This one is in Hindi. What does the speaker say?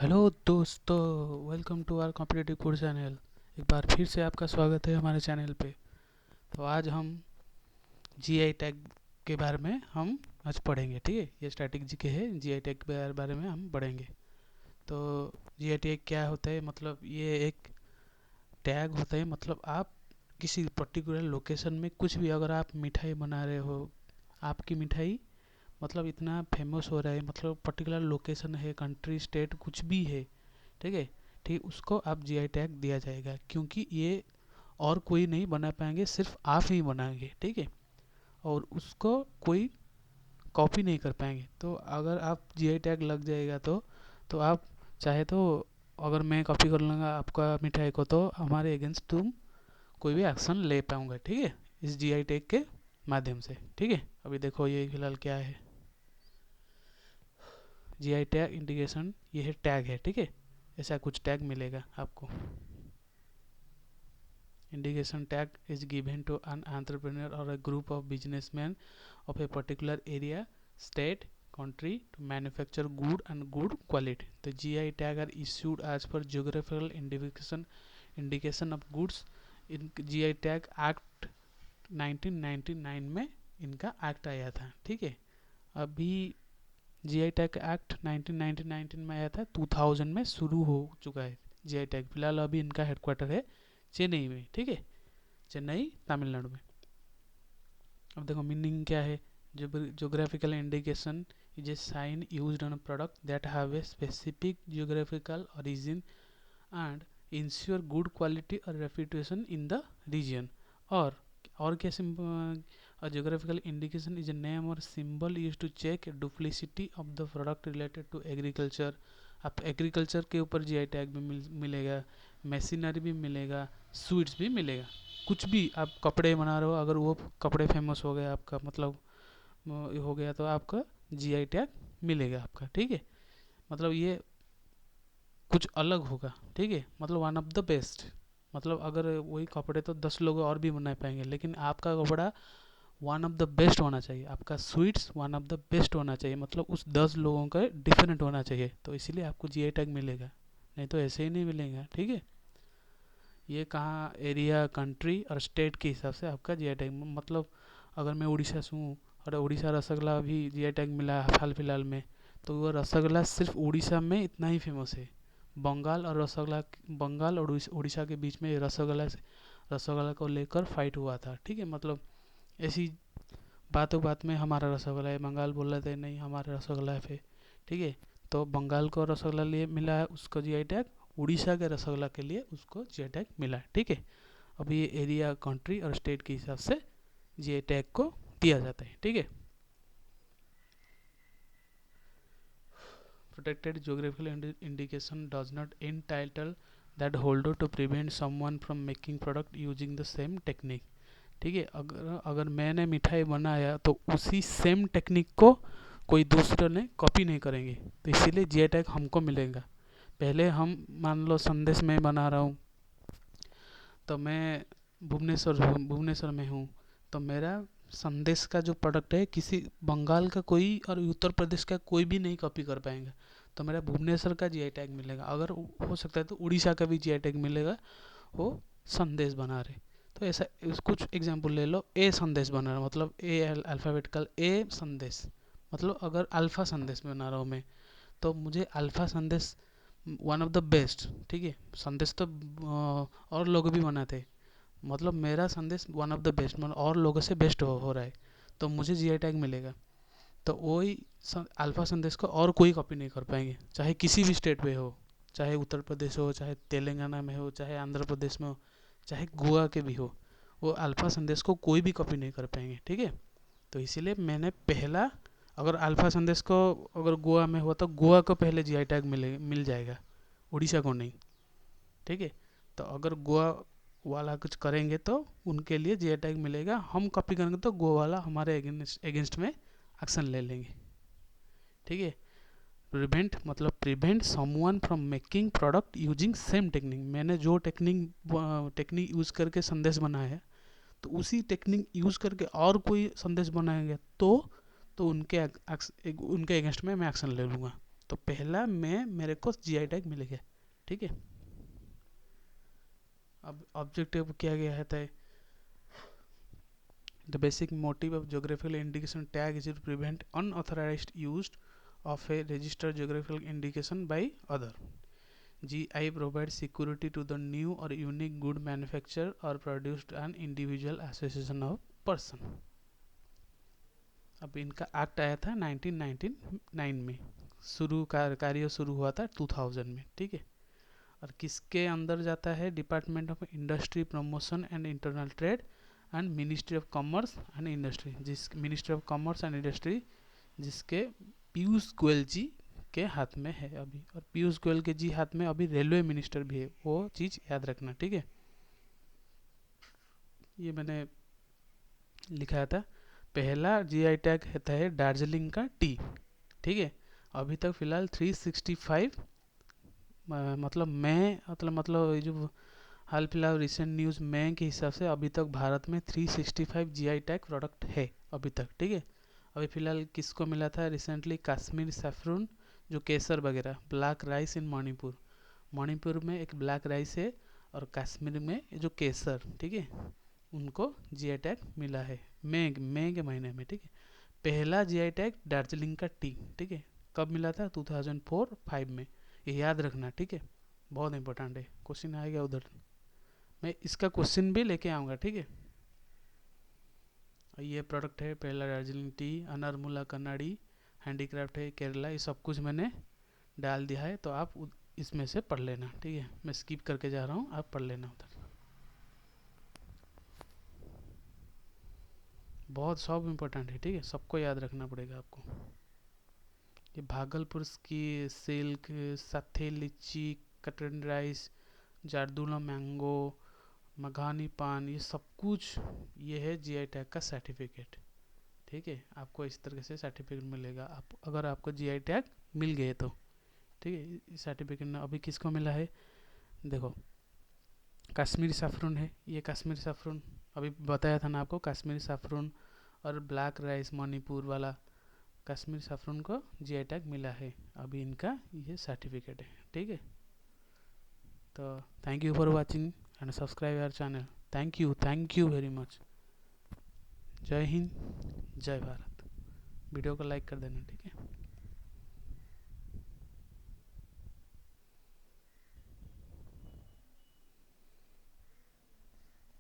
हेलो दोस्तों, welcome to our competitive course channel. एक बार फिर से आपका स्वागत है हमारे चैनल पे। तो आज हम जीआई टैग के बारे में हम आज पढ़ेंगे। ठीक है, ये स्टैटिक जीके है। जीआई टैग के बारे में हम पढ़ेंगे। तो जीआई टैग क्या होता है? मतलब ये एक टैग होता है। मतलब आप किसी पर्टिकुलर लोकेशन में कुछ भी, अगर आप मिठाई बना रहे हो, आपकी मिठाई मतलब इतना फेमस हो रहा है, मतलब पर्टिकुलर लोकेशन है, कंट्री, स्टेट, कुछ भी है, ठीक है। ठीक, उसको आप जीआई टैग दिया जाएगा, क्योंकि ये और कोई नहीं बना पाएंगे, सिर्फ आप ही बनाएंगे। ठीक है, और उसको कोई कॉपी नहीं कर पाएंगे। तो अगर आप जीआई टैग लग जाएगा तो आप चाहे तो, अगर मैं कॉपी कर लूँगा आपका मिठाई को, तो हमारे अगेंस्ट तुम कोई भी एक्शन ले पाऊंगा। ठीक है, इस जीआई टैग के माध्यम से। ठीक है, अभी देखो ये फिलहाल क्या है। जीआई टैग इंडिकेशन, ये है टैग है। ठीक है, ऐसा कुछ टैग मिलेगा आपको। Indication tag is given to an entrepreneur or a group of businessmen of a particular area, state, country to manufacture good and good quality. The GI tag are issued as per geographical indication of goods. In GI tag Act 1999 में इनका एक्ट आया था। ठीक है, अभी जीआई टैग एक्ट 1999 में आया था, 2000 में शुरू हो चुका है जीआई टैग। फिलहाल अभी इनका हेडक्वार्टर है चेन्नई में। ठीक है, चेन्नई तमिलनाडु में। अब देखो मीनिंग क्या है। Geographical indication is a sign used on product that have a specific geographical origin and ensure good quality और रेपुटेशन इन द रीजन। और क्या simple, a geographical indication is a name or symbol used to check duplicity of the product related to agriculture. आप एग्रीकल्चर के ऊपर जीआई टैग भी मिलेगा, मशीनरी भी मिलेगा, स्वीट्स भी मिलेगा। कुछ भी आप कपड़े बना रहे हो, अगर वो कपड़े फेमस हो गए आपका, मतलब हो गया, तो आपका जीआई टैग मिलेगा आपका। ठीक है, मतलब ये कुछ अलग होगा। ठीक है, मतलब वन ऑफ द बेस्ट। मतलब अगर वही कपड़े तो 10 लोग और भी बना पाएंगे, लेकिन आपका कपड़ा वन ऑफ द बेस्ट होना चाहिए, आपका sweets one of the best होना चाहिए, मतलब उस 10 लोगों का डिफरेंट होना चाहिए। तो इसीलिए आपको जीआई टैग मिलेगा, नहीं तो ऐसे ही नहीं मिलेगा। ठीक है, ये कहाँ एरिया, कंट्री और स्टेट के हिसाब से आपका जीआई टैग, मतलब अगर मैं उड़ीसा से हूँ और उड़ीसा रसगुल्ला भी जीआई टैग मिला हाल फिलहाल में, तो वो रसगुल्ला सिर्फ उड़ीसा में इतना ही फेमस है। बंगाल और रसगुल्ला, बंगाल और उड़ीसा के बीच में रसगुल्ला को लेकर फाइट हुआ था। ठीक है, मतलब ऐसी बातों बात में हमारा रसगुल्ला है, बंगाल बोल रहे थे नहीं हमारा रसगुल्ला है फिर। ठीक है, तो बंगाल को रसगुल्ला लिए मिला है उसको जीआई टैग, उड़ीसा के रसगुल्ला के लिए उसको जीआई टैग मिला है। ठीक है, अब ये एरिया, कंट्री और स्टेट के हिसाब से जीआई टैग को दिया जाता है। ठीक है, protected geographical indication does not entitle that holder to prevent someone from making product using the same technique. ठीक है, अगर मैंने मिठाई बनाया तो उसी सेम टेक्निक को कोई दूसरे ने कॉपी नहीं करेंगे, तो इसीलिए जीआई टैग हमको मिलेगा। पहले हम मान लो संदेश में बना रहा हूँ, तो मैं भुवनेश्वर में हूँ, तो मेरा संदेश का जो प्रोडक्ट है किसी बंगाल का कोई और उत्तर प्रदेश का कोई भी नहीं कॉपी कर पाएंगे, तो मेरा भुवनेश्वर का जीआई टैग मिलेगा। अगर हो सकता है तो उड़ीसा का भी जीआई टैग मिलेगा, वो संदेश बना रहे। तो ऐसा कुछ एग्जांपल ले लो, ए संदेश बना रहा, मतलब ए अल्फ़ाबेटिकल ए संदेश, मतलब अगर अल्फ़ा संदेश बना रहा हूँ मैं, तो मुझे अल्फ़ा संदेश वन ऑफ द बेस्ट। ठीक है, संदेश तो और लोग भी बनाते, मतलब मेरा संदेश वन ऑफ द बेस्ट, मतलब और लोगों से बेस्ट हो रहा है, तो मुझे जीआई टैग मिलेगा। तो वही अल्फ़ा संदेश को और कोई कॉपी नहीं कर पाएंगे, चाहे किसी भी स्टेट में हो, चाहे उत्तर प्रदेश हो, चाहे तेलंगाना में हो, चाहे आंध्र प्रदेश में हो, चाहे गोवा के भी हो, वो अल्फ़ा संदेश को कोई भी कॉपी नहीं कर पाएंगे। ठीक है, तो इसीलिए मैंने पहला, अगर अल्फ़ा संदेश को अगर गोवा में हुआ तो गोवा को पहले जीआई टैग मिल जाएगा, उड़ीसा को नहीं। ठीक है, तो अगर गोवा वाला कुछ करेंगे तो उनके लिए जीआई टैग मिलेगा, हम कॉपी करेंगे तो गोवा वाला हमारे अगेंस्ट में एक्शन ले लेंगे। ठीक है, prevent someone from making product using same technique, मैंने जो टेक्निक यूज़ करके संदेश बनाया है, तो उसी टेक्निक यूज़ करके और कोई संदेश बनाएंगे तो उनके अगेंस्ट में मैं एक्शन ले लूँगा। तो पहला में मेरे को जीआई टैग मिल गया, ठीक है। अब ऑब्जेक्टिव क्या गया है था, the basic motive of geographical indication tag is to prevent unauthorised use of a registered geographical indication by other. GI provides security to the new or unique good manufactured or produced an individual association of person। अब इनका एक्ट आया था 1999 में, कार्य शुरू हुआ था 2000 में, ठीक है। और किसके अंदर जाता है, Department of Industry Promotion and Internal Trade and Ministry of Commerce and Industry, जिस Ministry of Commerce and Industry जिसके पीयूष गोयल जी के हाथ में है अभी, और पीयूष गोयल के जी हाथ में अभी रेलवे मिनिस्टर भी है, वो चीज़ याद रखना, ठीक है। ये मैंने लिखाया था। पहला जीआई टैग होता है दार्जिलिंग का टी, ठीक है। अभी तक फिलहाल 365 मतलब ये जो हाल फिलहाल रिसेंट न्यूज़ मई के हिसाब से अभी तक भारत में 365 जीआई टैग प्रोडक्ट है अभी तक, ठीक है। अभी फिलहाल किसको मिला था रिसेंटली, कश्मीर सैफरन, जो केसर वगैरह, ब्लैक राइस इन मणिपुर, मणिपुर में एक ब्लैक राइस है, और कश्मीर में जो केसर, ठीक है, उनको जीआई टैग मिला है मई के महीने में, ठीक है। पहला जीआई टैग दार्जिलिंग का टी, ठीक है, कब मिला था, 2004-5 में, ये याद रखना, ठीक है, बहुत इंपॉर्टेंट है, क्वेश्चन आएगा उधर, मैं इसका क्वेश्चन भी लेके आऊँगा, ठीक है। ये प्रोडक्ट है पहला दार्जिलिंग टी, अनरमुला कन्नाडी, हैंडीक्राफ्ट है केरला, ये सब कुछ मैंने डाल दिया है, तो आप इसमें से पढ़ लेना, ठीक है। मैं स्किप करके जा रहा हूँ, आप पढ़ लेना उधर, बहुत सब इम्पोर्टेंट है, ठीक है, सबको याद रखना पड़ेगा आपको। ये भागलपुर की सिल्क, साथे लीची, कटन राइस, जारदुला मैंगो, मघानी पान, ये सब कुछ ये है जीआई टैग का सर्टिफिकेट, ठीक है। आपको इस तरह से सर्टिफिकेट मिलेगा, आप अगर आपको जीआई टैग मिल गए तो, ठीक है। सर्टिफिकेट अभी किसको मिला है, देखो कश्मीरी सैफरन है, ये कश्मीरी सैफरन अभी बताया था ना आपको, कश्मीरी सैफरन और ब्लैक राइस मणिपुर वाला कश्मीरी सैफरन को जीआई टैग मिला है, अभी इनका ये सर्टिफिकेट है, ठीक है। तो thank you for watching and subscribe our channel, thank you very much. जय हिंद, जय भारत। वीडियो को लाइक कर देना, ठीक है।